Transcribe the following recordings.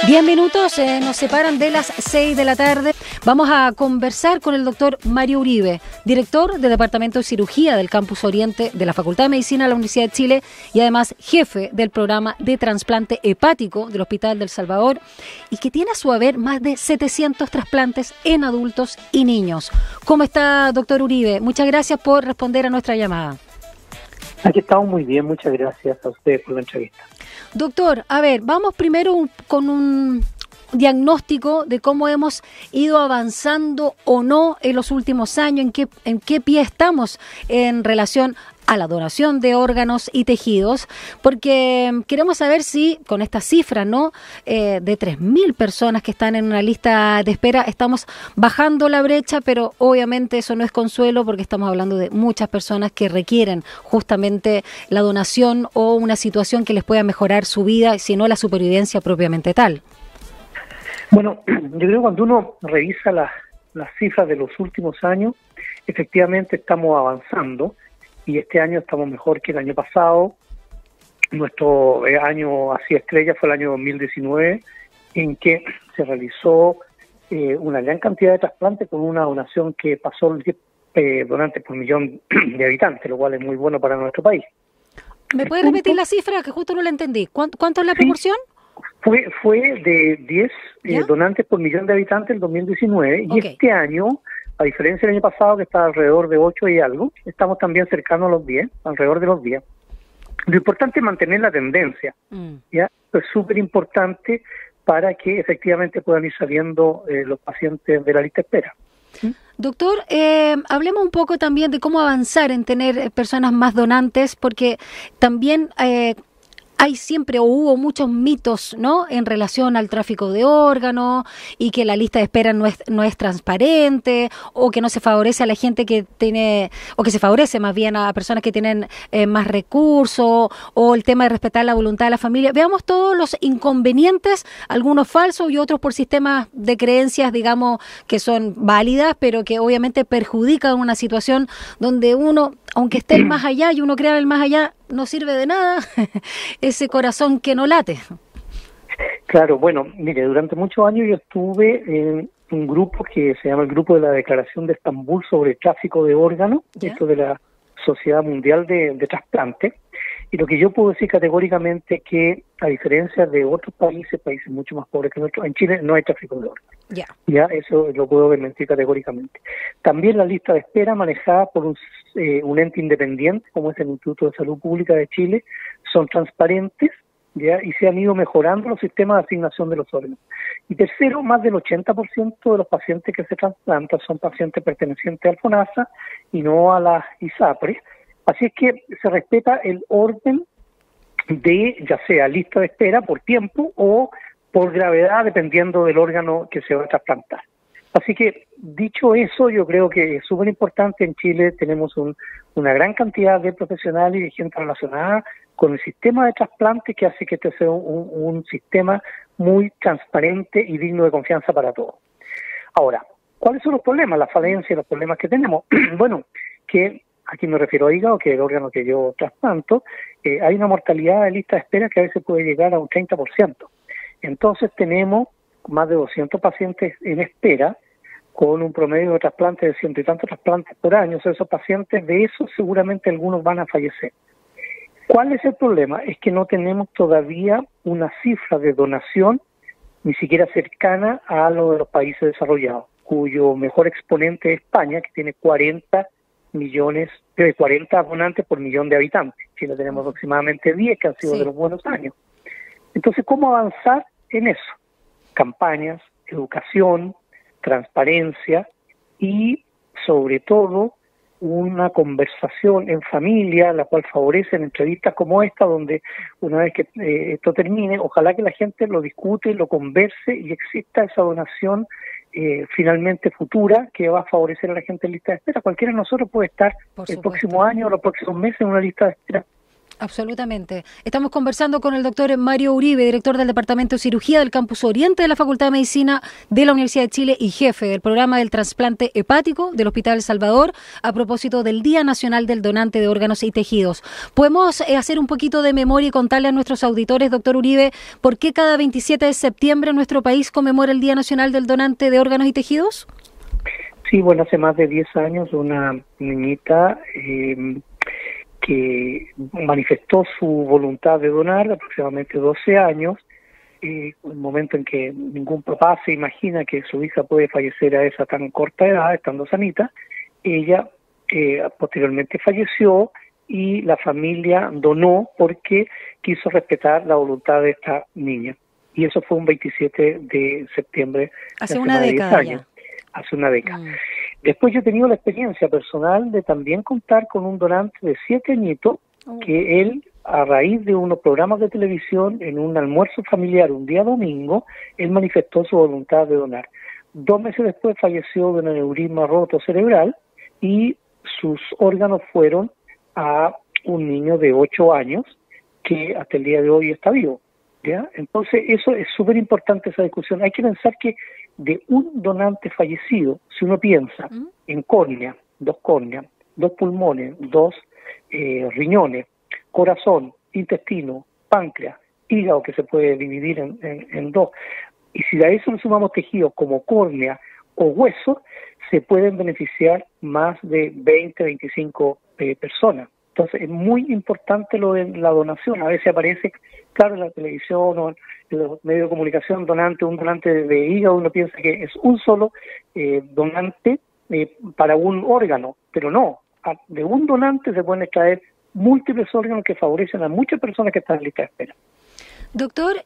10 minutos nos separan de las 6 de la tarde. Vamos a conversar con el doctor Mario Uribe, director del Departamento de Cirugía del Campus Oriente de la Facultad de Medicina de la Universidad de Chile y además jefe del programa de trasplante hepático del Hospital del Salvador y que tiene a su haber más de 700 trasplantes en adultos y niños. ¿Cómo está, doctor Uribe? Muchas gracias por responder a nuestra llamada. Aquí estamos muy bien, muchas gracias a ustedes por la entrevista. Doctor, a ver, vamos primero con un diagnóstico de cómo hemos ido avanzando o no en los últimos años, en qué pie estamos en relación a la donación de órganos y tejidos, porque queremos saber si con esta cifra, ¿no? De 3.000 personas que están en una lista de espera, estamos bajando la brecha, pero obviamente eso no es consuelo porque estamos hablando de muchas personas que requieren justamente la donación o una situación que les pueda mejorar su vida, si no la supervivencia propiamente tal. Bueno, yo creo que cuando uno revisa las cifras de los últimos años, efectivamente estamos avanzando y este año estamos mejor que el año pasado. Nuestro año así estrella fue el año 2019, en que se realizó una gran cantidad de trasplantes con una donación que pasó el 10 donantes por millón de habitantes, lo cual es muy bueno para nuestro país. ¿Me puede repetir la cifra? Que justo no la entendí. ¿Cuánto es la proporción? Fue de 10 donantes por millón de habitantes en 2019 y este año, a diferencia del año pasado que estaba alrededor de 8 y algo, estamos también cercanos a los 10, alrededor de los 10. Lo importante es mantener la tendencia, ¿ya? Es súper importante para que efectivamente puedan ir saliendo los pacientes de la lista de espera. Doctor, hablemos un poco también de cómo avanzar en tener personas más donantes, porque también hay siempre o hubo muchos mitos, ¿no?, en relación al tráfico de órganos y que la lista de espera no es transparente o que no se favorece a la gente que tiene, o que se favorece más bien a personas que tienen más recursos, o el tema de respetar la voluntad de la familia. Veamos todos los inconvenientes, algunos falsos y otros por sistemas de creencias, digamos, que son válidas, pero que obviamente perjudican una situación donde uno, aunque esté el más allá y uno crea el más allá, no sirve de nada ese corazón que no late. Claro, bueno, mire, durante muchos años yo estuve en un grupo que se llama el Grupo de la Declaración de Estambul sobre el tráfico de órganos, esto de la Sociedad Mundial de Trasplante, y lo que yo puedo decir categóricamente es que, a diferencia de otros países mucho más pobres que nosotros, en Chile no hay tráfico de órganos. Ya, eso lo puedo desmentir categóricamente. También la lista de espera manejada por un ente independiente, como es el Instituto de Salud Pública de Chile, son transparentes, ¿ya? Y se han ido mejorando los sistemas de asignación de los órganos. Y tercero, más del 80% de los pacientes que se trasplantan son pacientes pertenecientes al FONASA y no a la ISAPRE. Así es que se respeta el orden de, ya sea lista de espera por tiempo o por gravedad, dependiendo del órgano que se va a trasplantar. Así que, dicho eso, yo creo que es súper importante. En Chile tenemos una gran cantidad de profesionales y de gente relacionada con el sistema de trasplante que hace que este sea un sistema muy transparente y digno de confianza para todos. Ahora, ¿cuáles son los problemas, las falencias y los problemas que tenemos? Bueno, que aquí me refiero a hígado, que es el órgano que yo trasplanto, hay una mortalidad de lista de espera que a veces puede llegar a un 30%. Entonces tenemos más de 200 pacientes en espera, con un promedio de trasplantes de 100 y tantos trasplantes por año. O sea, esos pacientes, de esos seguramente algunos van a fallecer. ¿Cuál es el problema? Es que no tenemos todavía una cifra de donación ni siquiera cercana a lo de los países desarrollados, cuyo mejor exponente es España, que tiene 40 donantes por millón de habitantes. Chile tenemos aproximadamente 10, que han sido de los buenos años. Entonces, ¿cómo avanzar en eso? Campañas, educación, transparencia y, sobre todo, una conversación en familia, la cual favorecen entrevistas como esta, donde una vez que esto termine, ojalá que la gente lo discute, lo converse y exista esa donación finalmente futura que va a favorecer a la gente en lista de espera. Cualquiera de nosotros puede estar el próximo año o los próximos meses en una lista de espera Absolutamente. Estamos conversando con el doctor Mario Uribe, director del Departamento de Cirugía del Campus Oriente de la Facultad de Medicina de la Universidad de Chile y jefe del programa del trasplante hepático del Hospital El Salvador, a propósito del Día Nacional del Donante de Órganos y Tejidos. ¿Podemos hacer un poquito de memoria y contarle a nuestros auditores, doctor Uribe, por qué cada 27 de septiembre nuestro país conmemora el Día Nacional del Donante de Órganos y Tejidos? Sí, bueno, hace más de 10 años una niñita que manifestó su voluntad de donar, aproximadamente 12 años, el momento en que ningún papá se imagina que su hija puede fallecer a esa tan corta edad, estando sanita. Ella posteriormente falleció y la familia donó porque quiso respetar la voluntad de esta niña. Y eso fue un 27 de septiembre. Hace una década ya. Hace una década. Después yo he tenido la experiencia personal de también contar con un donante de 7 añitos, que él, a raíz de unos programas de televisión, en un almuerzo familiar un día domingo, él manifestó su voluntad de donar. 2 meses después falleció de un aneurisma roto cerebral y sus órganos fueron a un niño de 8 años que hasta el día de hoy está vivo, ¿ya? Entonces eso es súper importante, esa discusión. Hay que pensar que de un donante fallecido, si uno piensa en córnea, 2 córneas, 2 pulmones, 2 riñones, corazón, intestino, páncreas, hígado, que se puede dividir en 2, y si a eso le sumamos tejidos como córnea o hueso, se pueden beneficiar más de 20, 25 personas. Entonces es muy importante lo de la donación. A veces aparece, claro, en la televisión o en los medios de comunicación, un donante de hígado, uno piensa que es un solo donante para un órgano, pero no, de un donante se pueden extraer múltiples órganos que favorecen a muchas personas que están en lista de espera. Doctor,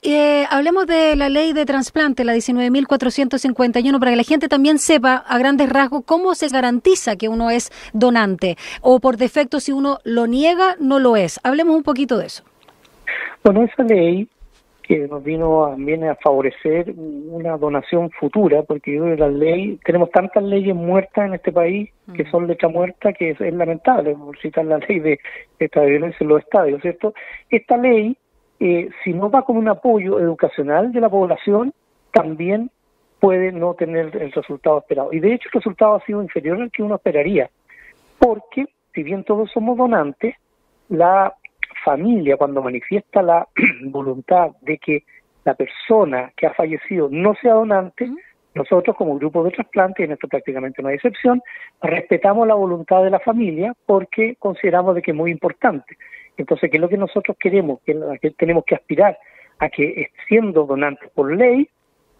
hablemos de la ley de trasplante, la 19.451, para que la gente también sepa a grandes rasgos cómo se garantiza que uno es donante, o por defecto si uno lo niega, no lo es. Hablemos un poquito de eso. Bueno, esa ley que nos viene a favorecer una donación futura, porque yo creo que la ley, tenemos tantas leyes muertas en este país que son letra muerta, que es lamentable, por citar la ley de esta violencia en los estadios, ¿cierto? Esta ley, si no va con un apoyo educacional de la población, también puede no tener el resultado esperado. Y de hecho el resultado ha sido inferior al que uno esperaría, porque si bien todos somos donantes, la familia, cuando manifiesta la voluntad de que la persona que ha fallecido no sea donante, nosotros como grupo de trasplante, y en esto prácticamente no hay excepción, respetamos la voluntad de la familia porque consideramos de que es muy importante. Entonces, ¿qué es lo que nosotros queremos? Que tenemos que aspirar a que, siendo donantes por ley,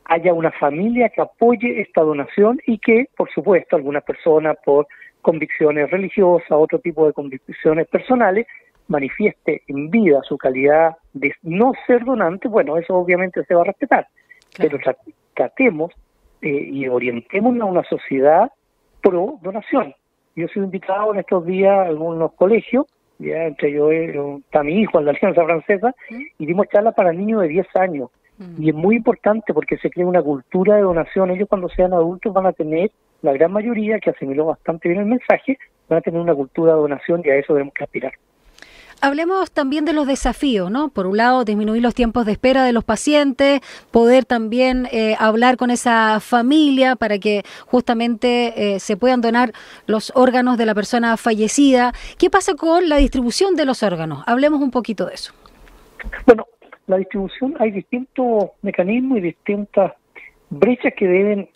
haya una familia que apoye esta donación y que, por supuesto, algunas personas por convicciones religiosas, otro tipo de convicciones personales, manifieste en vida su calidad de no ser donante. Bueno, eso obviamente se va a respetar, claro. Pero tratemos y orientemos a una sociedad pro donación. Yo he sido invitado en estos días a algunos colegios, ya entre ellos está mi hijo en la Alianza Francesa, y dimos charlas para niños de 10 años. Y es muy importante porque se crea una cultura de donación. Ellos cuando sean adultos van a tener, la gran mayoría, que asimiló bastante bien el mensaje, van a tener una cultura de donación y a eso tenemos que aspirar. Hablemos también de los desafíos, ¿no? Por un lado, disminuir los tiempos de espera de los pacientes, poder también hablar con esa familia para que justamente se puedan donar los órganos de la persona fallecida. ¿Qué pasa con la distribución de los órganos? Hablemos un poquito de eso. Bueno, la distribución, hay distintos mecanismos y distintas brechas que deben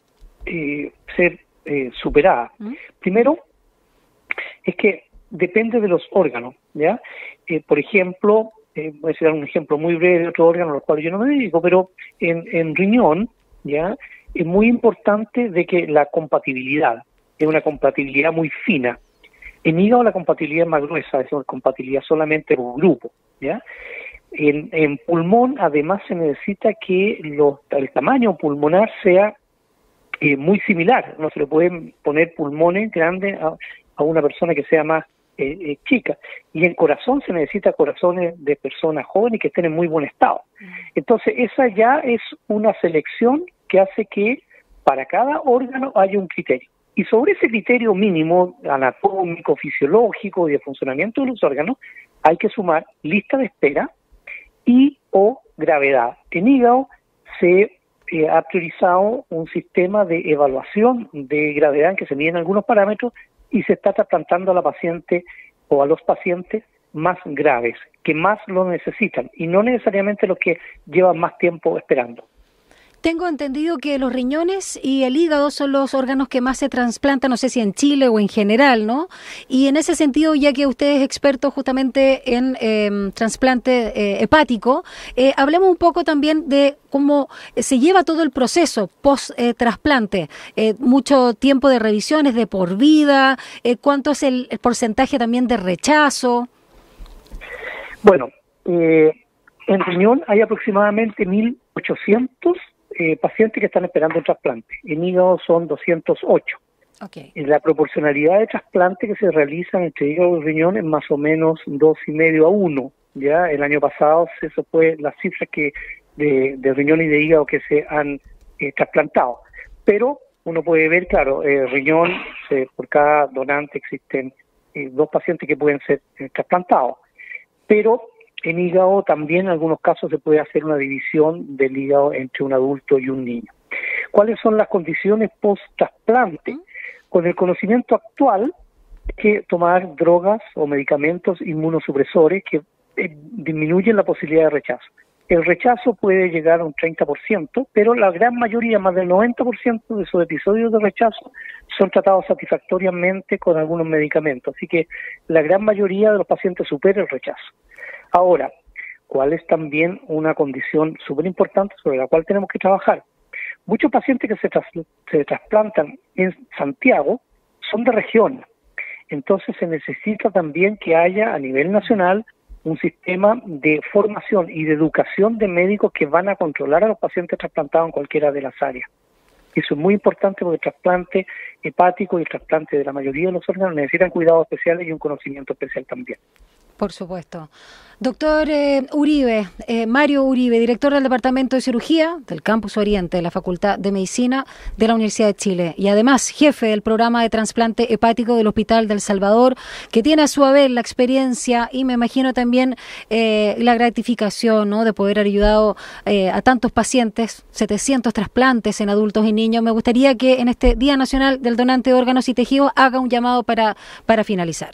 ser superadas. Primero, es que depende de los órganos, ¿ya? Por ejemplo, voy a dar un ejemplo muy breve de otro órgano al cual yo no me dedico, pero en riñón, ¿ya? Es muy importante de que la compatibilidad es una compatibilidad muy fina. En hígado la compatibilidad es más gruesa, es una compatibilidad solamente por grupo, ¿ya? En pulmón, además, se necesita que el tamaño pulmonar sea muy similar. No se le pueden poner pulmones grandes a una persona que sea más chica. Y en corazón se necesita corazones de personas jóvenes que estén en muy buen estado. Entonces, esa ya es una selección que hace que para cada órgano haya un criterio. Y sobre ese criterio mínimo anatómico, fisiológico y de funcionamiento de los órganos, hay que sumar lista de espera y o gravedad. En hígado se ha priorizado un sistema de evaluación de gravedad en que se miden algunos parámetros y se está trasplantando a la paciente o a los pacientes más graves, que más lo necesitan, y no necesariamente los que llevan más tiempo esperando. Tengo entendido que los riñones y el hígado son los órganos que más se trasplantan, no sé si en Chile o en general, ¿no? Y en ese sentido, ya que usted es experto justamente en trasplante hepático, hablemos un poco también de cómo se lleva todo el proceso post-trasplante. Mucho tiempo de revisiones de por vida, cuánto es el porcentaje también de rechazo. Bueno, en riñón hay aproximadamente 1.800 pacientes que están esperando un trasplante. En hígado son 208. Okay. La proporcionalidad de trasplante que se realizan entre hígado y riñón es más o menos 2,5 a 1. Ya el año pasado eso fue las cifras que de riñón y de hígado que se han trasplantado. Pero uno puede ver, claro, riñón, por cada donante existen 2 pacientes que pueden ser trasplantados. Pero en hígado también en algunos casos se puede hacer una división del hígado entre un adulto y un niño. ¿Cuáles son las condiciones post-trasplante? Con el conocimiento actual hay que tomar drogas o medicamentos inmunosupresores que disminuyen la posibilidad de rechazo. El rechazo puede llegar a un 30%, pero la gran mayoría, más del 90% de esos episodios de rechazo son tratados satisfactoriamente con algunos medicamentos. Así que la gran mayoría de los pacientes supera el rechazo. Ahora, ¿cuál es también una condición súper importante sobre la cual tenemos que trabajar? Muchos pacientes que se trasplantan en Santiago son de región. Entonces se necesita también que haya a nivel nacional un sistema de formación y de educación de médicos que van a controlar a los pacientes trasplantados en cualquiera de las áreas. Eso es muy importante porque el trasplante hepático y el trasplante de la mayoría de los órganos necesitan cuidados especiales y un conocimiento especial también. Por supuesto. Doctor Uribe, Mario Uribe, director del Departamento de Cirugía del Campus Oriente de la Facultad de Medicina de la Universidad de Chile y además jefe del programa de trasplante hepático del Hospital del Salvador, que tiene a su haber la experiencia y me imagino también la gratificación, ¿no?, de poder haber ayudado a tantos pacientes, 700 trasplantes en adultos y niños. Me gustaría que en este Día Nacional del Donante de Órganos y Tejidos haga un llamado para finalizar.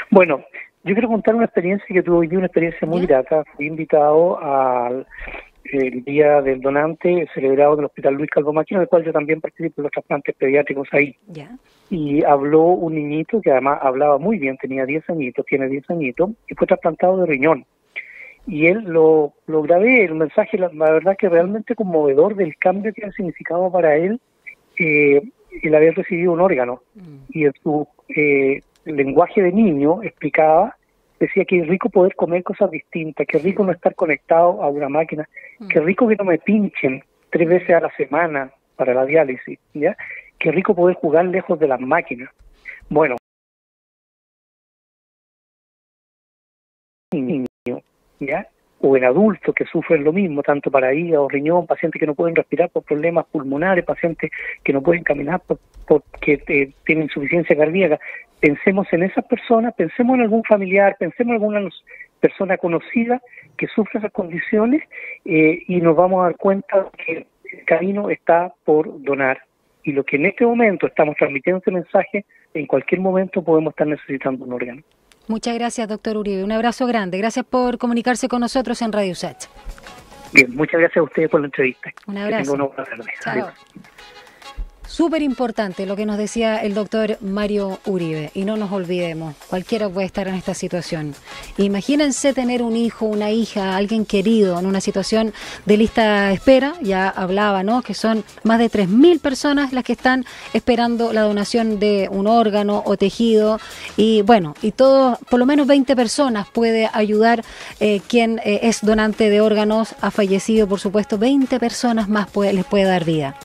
Bueno, yo quiero contar una experiencia que tuve hoy, una experiencia muy grata. Fui invitado al Día del Donante celebrado en el Hospital Luis Calvo Maquina, en el cual yo también participo en los trasplantes pediátricos ahí. Y habló un niñito que además hablaba muy bien, tenía 10 añitos, tiene 10 añitos, y fue trasplantado de riñón. Y él lo grabé, el mensaje, la verdad que realmente conmovedor del cambio que ha significado para él el haber recibido un órgano. Y en su lenguaje de niño explicaba, decía que es rico poder comer cosas distintas, que es rico no estar conectado a una máquina, que es rico que no me pinchen 3 veces a la semana para la diálisis, ¿ya? Que es rico poder jugar lejos de las máquinas. Bueno, niño, ¿ya? O en adultos que sufren lo mismo, tanto para hígado, riñón, pacientes que no pueden respirar por problemas pulmonares, pacientes que no pueden caminar porque tienen insuficiencia cardíaca. Pensemos en esas personas, pensemos en algún familiar, pensemos en alguna persona conocida que sufre esas condiciones y nos vamos a dar cuenta que el camino está por donar. Y lo que en este momento estamos transmitiendo este mensaje, en cualquier momento podemos estar necesitando un órgano. Muchas gracias, doctor Uribe. Un abrazo grande. Gracias por comunicarse con nosotros en Radio USACH. Bien, muchas gracias a ustedes por la entrevista. Un abrazo. Que tengan una buena tarde. Chao. Adiós. Súper importante lo que nos decía el doctor Mario Uribe, y no nos olvidemos, cualquiera puede estar en esta situación. Imagínense tener un hijo, una hija, alguien querido en una situación de lista de espera, ya hablaba, ¿no?, que son más de 3.000 personas las que están esperando la donación de un órgano o tejido, y bueno, y todo, por lo menos 20 personas puede ayudar. Quien es donante de órganos ha fallecido, por supuesto, 20 personas más les puede dar vida.